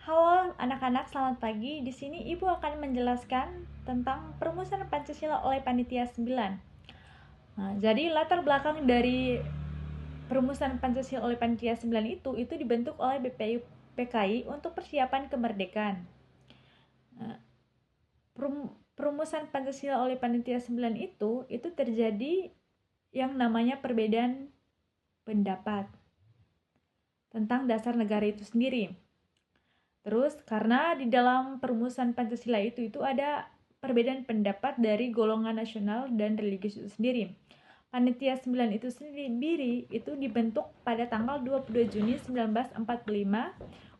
Halo anak-anak, selamat pagi. Di sini Ibu akan menjelaskan tentang perumusan Pancasila oleh Panitia 9. Jadi latar belakang dari perumusan Pancasila oleh Panitia 9 itu dibentuk oleh BPI untuk persiapan kemerdekaan. Perumusan Pancasila oleh Panitia 9 itu terjadi yang namanya perbedaan pendapat tentang dasar negara itu sendiri. Terus karena di dalam perumusan Pancasila itu ada perbedaan pendapat dari golongan nasional dan religius itu sendiri. Panitia 9 itu sendiri itu dibentuk pada tanggal 22 Juni 1945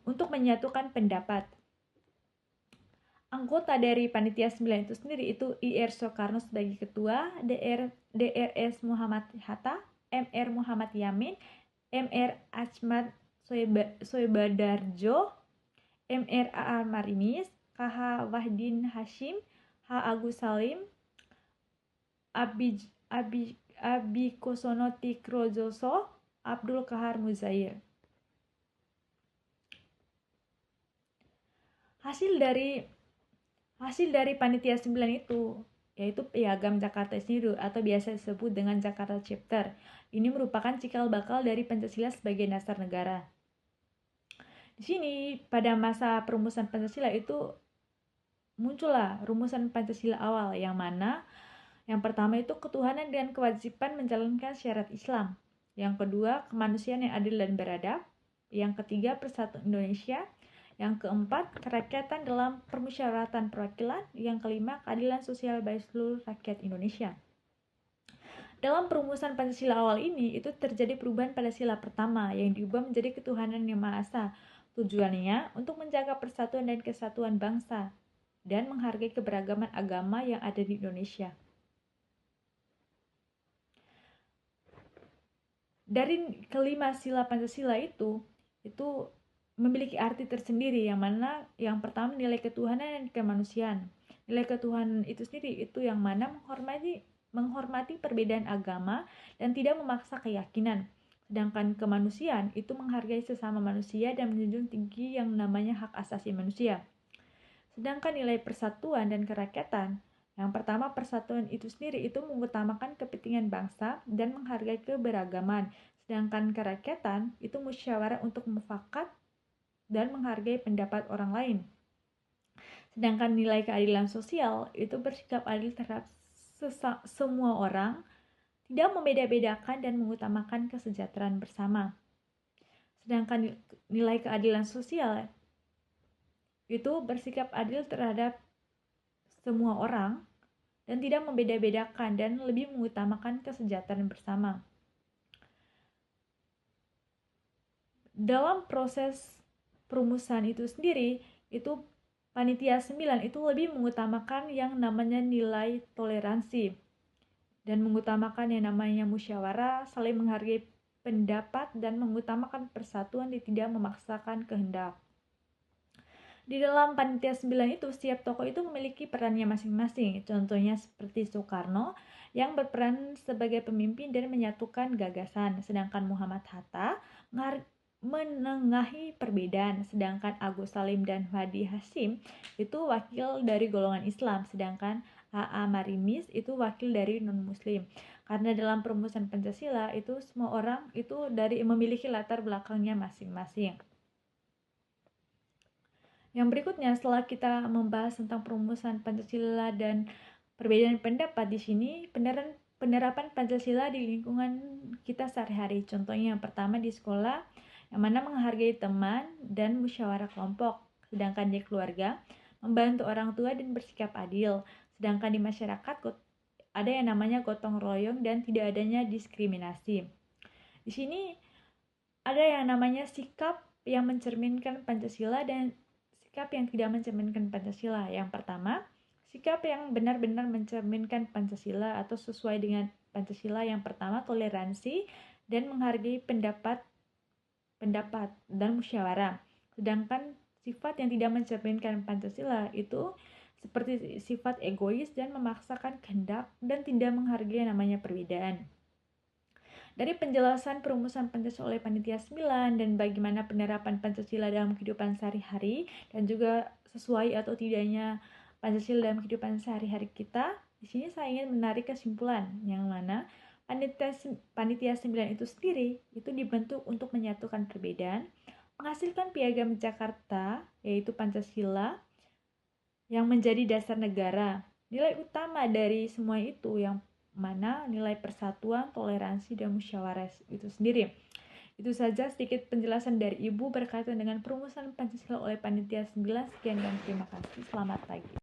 untuk menyatukan pendapat. Anggota dari Panitia 9 itu sendiri itu IR Soekarno sebagai ketua, DRS Muhammad Hatta, MR Muhammad Yamin, MR Achmad Soebadarjo, MR A.A. Marimis, KH Wahdin Hashim, H. Agus Salim, Abi Kosono Tikrojoso, Abdul Kahar Muzair. Hasil dari Panitia 9 itu yaitu Piagam Jakarta sendiri atau biasa disebut dengan Jakarta Chapter. Ini merupakan cikal bakal dari Pancasila sebagai dasar negara. Di sini pada masa perumusan Pancasila itu muncullah rumusan Pancasila awal yang mana yang pertama itu ketuhanan dan kewajiban menjalankan syariat Islam. Yang kedua, kemanusiaan yang adil dan beradab. Yang ketiga, persatuan Indonesia. Yang keempat, kerakyatan dalam permusyawaratan perwakilan. Yang kelima, keadilan sosial bagi seluruh rakyat Indonesia. Dalam perumusan Pancasila awal ini, itu terjadi perubahan pada sila pertama yang diubah menjadi ketuhanan yang Maha Esa. Tujuannya untuk menjaga persatuan dan kesatuan bangsa dan menghargai keberagaman agama yang ada di Indonesia. Dari kelima sila Pancasila itu memiliki arti tersendiri yang mana yang pertama nilai ketuhanan dan kemanusiaan. Nilai ketuhanan itu sendiri itu yang mana menghormati perbedaan agama dan tidak memaksa keyakinan. Sedangkan kemanusiaan itu menghargai sesama manusia dan menjunjung tinggi yang namanya hak asasi manusia. Sedangkan nilai persatuan dan kerakyatan, yang pertama persatuan itu sendiri itu mengutamakan kepentingan bangsa dan menghargai keberagaman. Sedangkan kerakyatan itu musyawarah untuk mufakat dan menghargai pendapat orang lain. Sedangkan nilai keadilan sosial itu bersikap adil terhadap semua orang, tidak membeda-bedakan dan mengutamakan kesejahteraan bersama. Sedangkan nilai keadilan sosial itu bersikap adil terhadap semua orang dan tidak membeda-bedakan dan lebih mengutamakan kesejahteraan bersama. Dalam proses perumusan itu sendiri, itu Panitia 9 itu lebih mengutamakan yang namanya nilai toleransi dan mengutamakan yang namanya musyawarah, saling menghargai pendapat dan mengutamakan persatuan dan tidak memaksakan kehendak. Di dalam Panitia 9 itu, setiap tokoh itu memiliki perannya masing-masing. Contohnya seperti Soekarno yang berperan sebagai pemimpin dan menyatukan gagasan. Sedangkan Muhammad Hatta menengahi perbedaan. Sedangkan Agus Salim dan Wahdi Hasyim itu wakil dari golongan Islam. Sedangkan A.A. Marimis itu wakil dari non-muslim. Karena dalam perumusan Pancasila itu semua orang itu memiliki latar belakangnya masing-masing. Yang berikutnya, setelah kita membahas tentang perumusan Pancasila dan perbedaan pendapat di sini, penerapan Pancasila di lingkungan kita sehari-hari. Contohnya yang pertama di sekolah, yang mana menghargai teman dan musyawarah kelompok. Sedangkan di keluarga, membantu orang tua dan bersikap adil. Sedangkan di masyarakat, ada yang namanya gotong royong dan tidak adanya diskriminasi. Di sini ada yang namanya sikap yang mencerminkan Pancasila dan sikap yang tidak mencerminkan Pancasila. Yang pertama, sikap yang benar-benar mencerminkan Pancasila atau sesuai dengan Pancasila. Yang pertama, toleransi dan menghargai pendapat dan musyawarah. Sedangkan sifat yang tidak mencerminkan Pancasila itu seperti sifat egois dan memaksakan kehendak dan tidak menghargai namanya perbedaan. Dari penjelasan perumusan Pancasila oleh Panitia 9 dan bagaimana penerapan Pancasila dalam kehidupan sehari-hari dan juga sesuai atau tidaknya Pancasila dalam kehidupan sehari-hari kita, di sini saya ingin menarik kesimpulan yang mana Panitia 9 itu sendiri itu dibentuk untuk menyatukan perbedaan, menghasilkan piagam Jakarta yaitu Pancasila yang menjadi dasar negara. Nilai utama dari semua itu yang mana nilai persatuan, toleransi, dan musyawarah itu sendiri. Itu saja sedikit penjelasan dari Ibu berkaitan dengan perumusan Pancasila oleh Panitia 9. Sekian dan terima kasih. Selamat pagi.